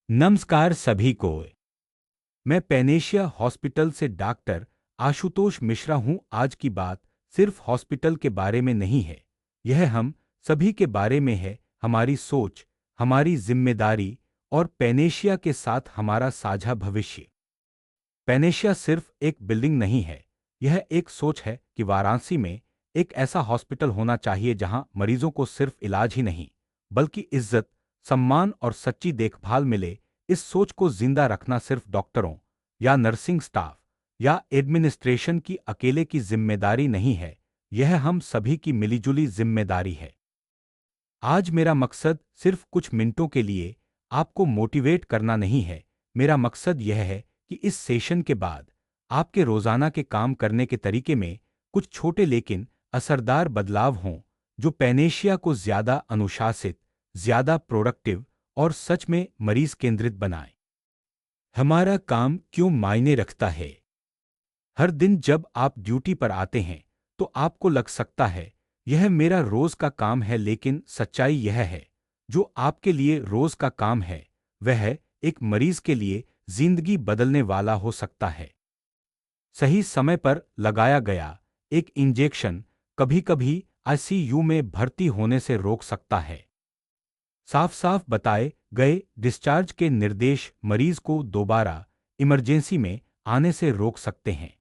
नमस्कार सभी को। मैं पेनेशिया हॉस्पिटल से डॉक्टर आशुतोष मिश्रा हूं। आज की बात सिर्फ हॉस्पिटल के बारे में नहीं है, यह हम सभी के बारे में है। हमारी सोच, हमारी जिम्मेदारी और पेनेशिया के साथ हमारा साझा भविष्य। पेनेशिया सिर्फ एक बिल्डिंग नहीं है, यह एक सोच है कि वाराणसी में एक ऐसा हॉस्पिटल होना चाहिए जहां मरीजों को सिर्फ इलाज ही नहीं, बल्कि इज्जत, सम्मान और सच्ची देखभाल मिले। इस सोच को जिंदा रखना सिर्फ डॉक्टरों या नर्सिंग स्टाफ या एडमिनिस्ट्रेशन की अकेले की जिम्मेदारी नहीं है, यह हम सभी की मिलीजुली जिम्मेदारी है। आज मेरा मकसद सिर्फ कुछ मिनटों के लिए आपको मोटिवेट करना नहीं है। मेरा मकसद यह है कि इस सेशन के बाद आपके रोजाना के काम करने के तरीके में कुछ छोटे लेकिन असरदार बदलाव हों, जो पेनेशिया को ज्यादा अनुशासित, ज्यादा प्रोडक्टिव और सच में मरीज केंद्रित बनाए। हमारा काम क्यों मायने रखता है? हर दिन जब आप ड्यूटी पर आते हैं तो आपको लग सकता है यह मेरा रोज का काम है, लेकिन सच्चाई यह है, जो आपके लिए रोज का काम है वह एक मरीज के लिए जिंदगी बदलने वाला हो सकता है। सही समय पर लगाया गया एक इंजेक्शन कभी कभी आईसीयू में भर्ती होने से रोक सकता है। साफ साफ बताए गए डिस्चार्ज के निर्देश मरीज को दोबारा इमरजेंसी में आने से रोक सकते हैं।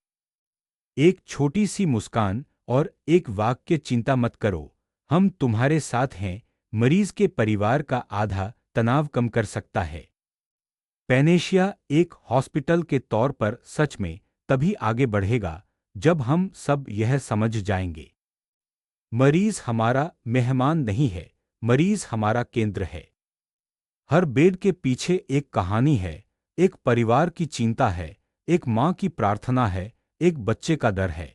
एक छोटी सी मुस्कान और एक वाक्य चिंता मत करो, हम तुम्हारे साथ हैं, मरीज के परिवार का आधा तनाव कम कर सकता है। पेनेशिया एक हॉस्पिटल के तौर पर सच में तभी आगे बढ़ेगा जब हम सब यह समझ जाएंगे, मरीज हमारा मेहमान नहीं है, मरीज हमारा केंद्र है। हर बेड के पीछे एक कहानी है, एक परिवार की चिंता है, एक माँ की प्रार्थना है, एक बच्चे का डर है।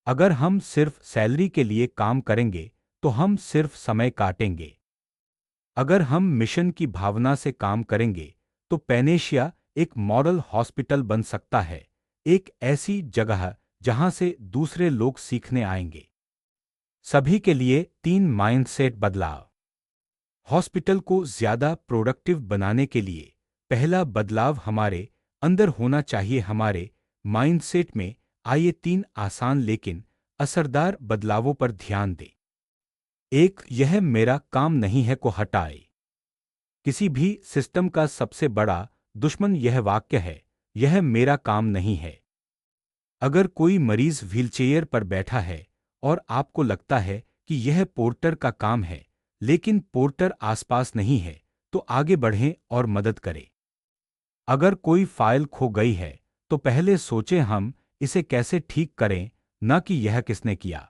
अगर हम सिर्फ सैलरी के लिए काम करेंगे तो हम सिर्फ समय काटेंगे। अगर हम मिशन की भावना से काम करेंगे तो पेनेशिया एक मॉडल हॉस्पिटल बन सकता है, एक ऐसी जगह जहां से दूसरे लोग सीखने आएंगे। सभी के लिए 3 माइंडसेट बदलाव। हॉस्पिटल को ज्यादा प्रोडक्टिव बनाने के लिए पहला बदलाव हमारे अंदर होना चाहिए, हमारे माइंडसेट में। आइए 3 आसान लेकिन असरदार बदलावों पर ध्यान दें। एक, यह मेरा काम नहीं है को हटाए। किसी भी सिस्टम का सबसे बड़ा दुश्मन यह वाक्य है, यह मेरा काम नहीं है। अगर कोई मरीज व्हीलचेयर पर बैठा है और आपको लगता है कि यह पोर्टर का काम है, लेकिन पोर्टर आसपास नहीं है, तो आगे बढ़ें और मदद करें। अगर कोई फाइल खो गई है तो पहले सोचें हम इसे कैसे ठीक करें, न कि यह किसने किया।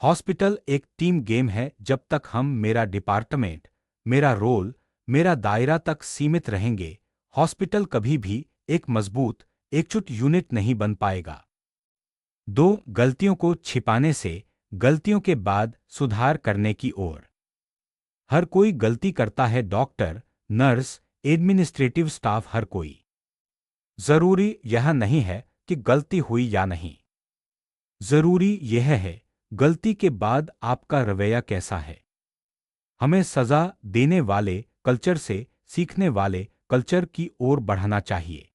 हॉस्पिटल एक टीम गेम है। जब तक हम मेरा डिपार्टमेंट, मेरा रोल, मेरा दायरा तक सीमित रहेंगे, हॉस्पिटल कभी भी एक मजबूत, एकजुट यूनिट नहीं बन पाएगा। 2, गलतियों को छिपाने से गलतियों के बाद सुधार करने की ओर। हर कोई गलती करता है, डॉक्टर, नर्स, एडमिनिस्ट्रेटिव स्टाफ, हर कोई। जरूरी यह नहीं है कि गलती हुई या नहीं, जरूरी यह है गलती के बाद आपका रवैया कैसा है। हमें सजा देने वाले कल्चर से सीखने वाले कल्चर की ओर बढ़ना चाहिए।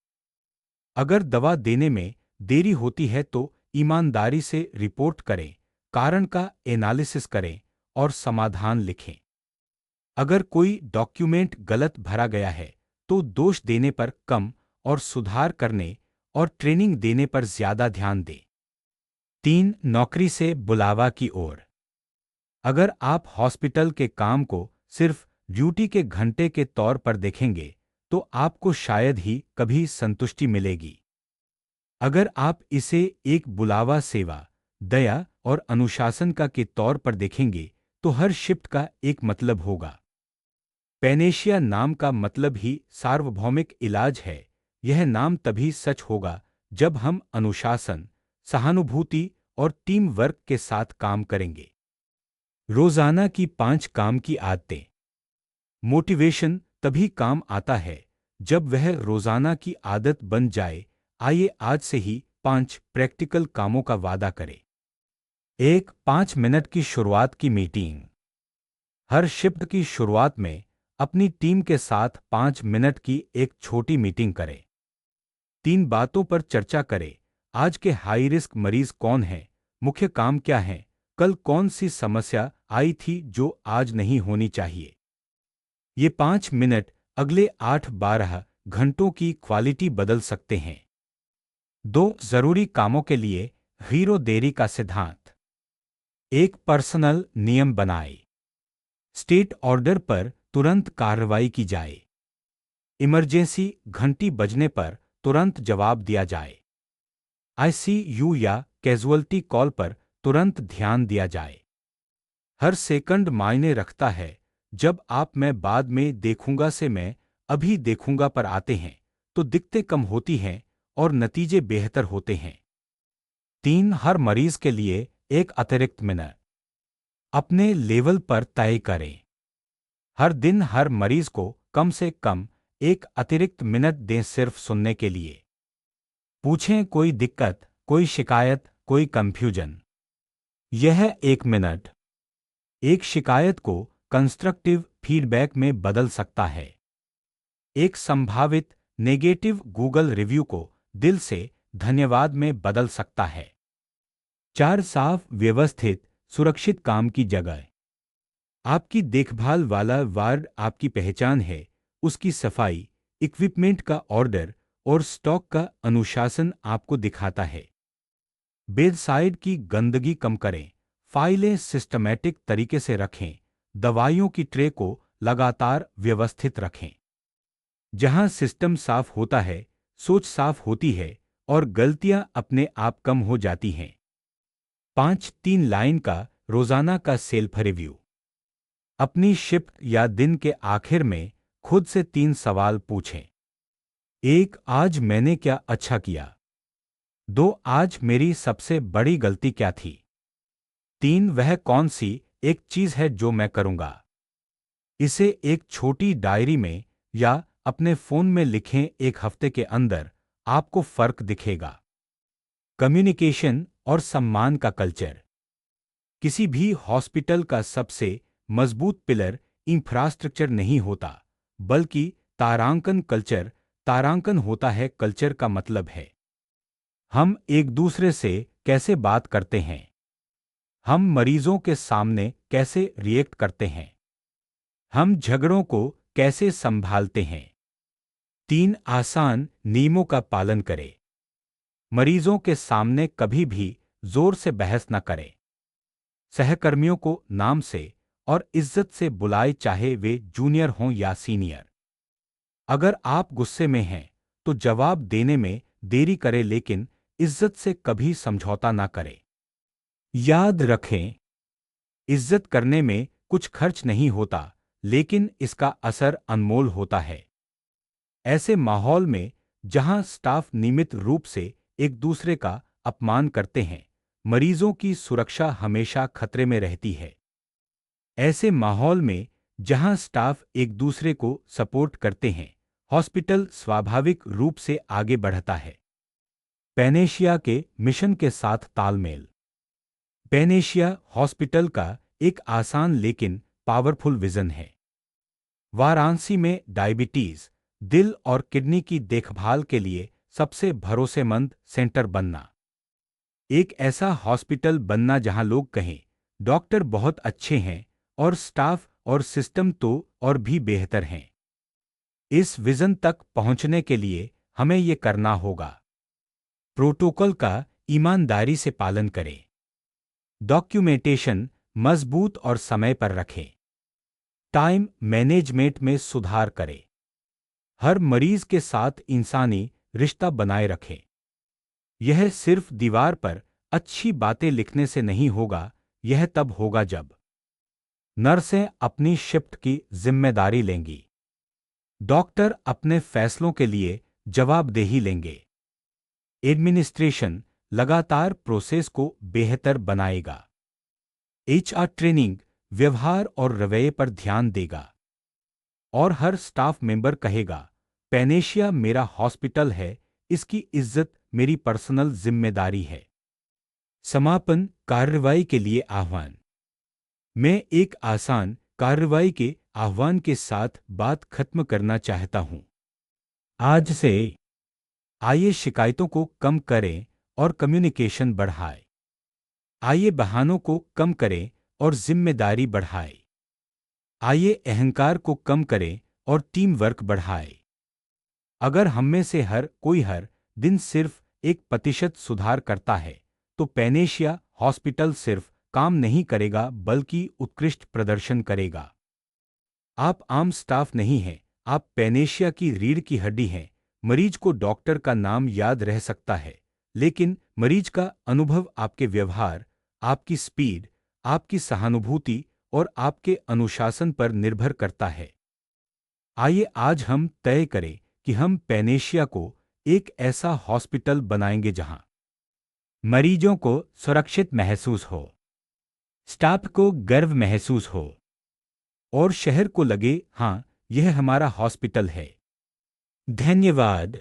अगर दवा देने में देरी होती है तो ईमानदारी से रिपोर्ट करें, कारण का एनालिसिस करें और समाधान लिखें। अगर कोई डॉक्यूमेंट गलत भरा गया है तो दोष देने पर कम और सुधार करने और ट्रेनिंग देने पर ज्यादा ध्यान दें। 3, नौकरी से बुलावा की ओर। अगर आप हॉस्पिटल के काम को सिर्फ ड्यूटी के घंटे के तौर पर देखेंगे तो आपको शायद ही कभी संतुष्टि मिलेगी। अगर आप इसे एक बुलावा, सेवा, दया और अनुशासन का के तौर पर देखेंगे तो हर शिफ्ट का एक मतलब होगा। पेनेशिया नाम का मतलब ही सार्वभौमिक इलाज है। यह नाम तभी सच होगा जब हम अनुशासन, सहानुभूति और टीम वर्क के साथ काम करेंगे। रोजाना की 5 काम की आदतें। मोटिवेशन तभी काम आता है जब वह रोजाना की आदत बन जाए। आइए आज से ही 5 प्रैक्टिकल कामों का वादा करें। 1, 5 मिनट की शुरुआत की मीटिंग। हर शिफ्ट की शुरुआत में अपनी टीम के साथ 5 मिनट की एक छोटी मीटिंग करें। 3 बातों पर चर्चा करें। आज के हाई रिस्क मरीज कौन हैं, मुख्य काम क्या है, कल कौन सी समस्या आई थी जो आज नहीं होनी चाहिए। ये 5 मिनट अगले 8-12 घंटों की क्वालिटी बदल सकते हैं। 2 जरूरी कामों के लिए हीरो देरी का सिद्धांत। एक पर्सनल नियम बनाए। स्टेट ऑर्डर पर तुरंत कार्रवाई की जाए। इमरजेंसी घंटी बजने पर तुरंत जवाब दिया जाए। आईसीयू या कैजुअल्टी कॉल पर तुरंत ध्यान दिया जाए। हर सेकंड मायने रखता है। जब आप मैं बाद में देखूंगा से मैं अभी देखूंगा पर आते हैं तो दिक्कतें कम होती हैं और नतीजे बेहतर होते हैं। 3 हर मरीज के लिए एक अतिरिक्त मिनट अपने लेवल पर तय करें। हर दिन हर मरीज को कम से कम एक अतिरिक्त मिनट दें सिर्फ सुनने के लिए। पूछें कोई दिक्कत, कोई शिकायत, कोई कंफ्यूजन। यह 1 मिनट एक शिकायत को कंस्ट्रक्टिव फीडबैक में बदल सकता है। एक संभावित नेगेटिव गूगल रिव्यू को दिल से धन्यवाद में बदल सकता है। 4 साफ व्यवस्थित सुरक्षित काम की जगह। आपकी देखभाल वाला वार्ड आपकी पहचान है, उसकी सफाई, इक्विपमेंट का ऑर्डर और स्टॉक का अनुशासन आपको दिखाता है। बेडसाइड की गंदगी कम करें, फाइलें सिस्टमैटिक तरीके से रखें, दवाइयों की ट्रे को लगातार व्यवस्थित रखें। जहां सिस्टम साफ होता है, सोच साफ होती है और गलतियां अपने आप कम हो जाती हैं। 5 3 लाइन का रोजाना का सेल्फ रिव्यू। अपनी शिफ्ट या दिन के आखिर में खुद से 3 सवाल पूछें। 1 आज मैंने क्या अच्छा किया। 2 आज मेरी सबसे बड़ी गलती क्या थी। 3 वह कौन सी एक चीज है जो मैं करूंगा। इसे एक छोटी डायरी में या अपने फोन में लिखें। 1 हफ्ते के अंदर आपको फर्क दिखेगा। कम्युनिकेशन और सम्मान का कल्चर। किसी भी हॉस्पिटल का सबसे मजबूत पिलर इंफ्रास्ट्रक्चर नहीं होता, बल्कि तारांकन कल्चर। तारांकन होता है, कल्चर का मतलब है हम एक दूसरे से कैसे बात करते हैं, हम मरीजों के सामने कैसे रिएक्ट करते हैं, हम झगड़ों को कैसे संभालते हैं। 3 आसान नियमों का पालन करें। मरीजों के सामने कभी भी जोर से बहस न करें। सहकर्मियों को नाम से और इज्जत से बुलाए, चाहे वे जूनियर हों या सीनियर। अगर आप गुस्से में हैं तो जवाब देने में देरी करें, लेकिन इज्जत से कभी समझौता ना करें। याद रखें, इज्जत करने में कुछ खर्च नहीं होता, लेकिन इसका असर अनमोल होता है। ऐसे माहौल में जहां स्टाफ नियमित रूप से एक दूसरे का अपमान करते हैं, मरीजों की सुरक्षा हमेशा खतरे में रहती है। ऐसे माहौल में जहां स्टाफ एक दूसरे को सपोर्ट करते हैं, हॉस्पिटल स्वाभाविक रूप से आगे बढ़ता है। पैनेशिया के मिशन के साथ तालमेल। पैनेशिया हॉस्पिटल का एक आसान लेकिन पावरफुल विजन है। वाराणसी में डायबिटीज, दिल और किडनी की देखभाल के लिए सबसे भरोसेमंद सेंटर बनना। एक ऐसा हॉस्पिटल बनना जहां लोग कहें, डॉक्टर बहुत अच्छे हैं और स्टाफ और सिस्टम तो और भी बेहतर हैं। इस विजन तक पहुंचने के लिए हमें ये करना होगा। प्रोटोकॉल का ईमानदारी से पालन करें। डॉक्यूमेंटेशन मजबूत और समय पर रखें। टाइम मैनेजमेंट में सुधार करें। हर मरीज के साथ इंसानी रिश्ता बनाए रखें। यह सिर्फ दीवार पर अच्छी बातें लिखने से नहीं होगा, यह तब होगा जब नर्सें अपनी शिफ्ट की जिम्मेदारी लेंगी, डॉक्टर अपने फैसलों के लिए जवाबदेही लेंगे, एडमिनिस्ट्रेशन लगातार प्रोसेस को बेहतर बनाएगा, एचआर ट्रेनिंग व्यवहार और रवैये पर ध्यान देगा, और हर स्टाफ मेंबर कहेगा, पैनेशिया मेरा हॉस्पिटल है, इसकी इज्जत मेरी पर्सनल जिम्मेदारी है। समापन कार्रवाई के लिए आह्वान। मैं एक आसान कार्रवाई के आह्वान के साथ बात खत्म करना चाहता हूं। आज से आइए शिकायतों को कम करें और कम्युनिकेशन बढ़ाएं। आइए बहानों को कम करें और जिम्मेदारी बढ़ाएं। आइए अहंकार को कम करें और टीम वर्क बढ़ाएं। अगर हम में से हर कोई हर दिन सिर्फ 1% सुधार करता है, तो पैनेशिया हॉस्पिटल सिर्फ काम नहीं करेगा बल्कि उत्कृष्ट प्रदर्शन करेगा। आप आम स्टाफ नहीं हैं, आप पैनेशिया की रीढ़ की हड्डी हैं। मरीज को डॉक्टर का नाम याद रह सकता है, लेकिन मरीज का अनुभव आपके व्यवहार, आपकी स्पीड, आपकी सहानुभूति और आपके अनुशासन पर निर्भर करता है। आइए आज हम तय करें कि हम पैनेशिया को एक ऐसा हॉस्पिटल बनाएंगे जहां मरीजों को सुरक्षित महसूस हो, स्टाफ को गर्व महसूस हो और शहर को लगे हाँ, यह हमारा हॉस्पिटल है। धन्यवाद।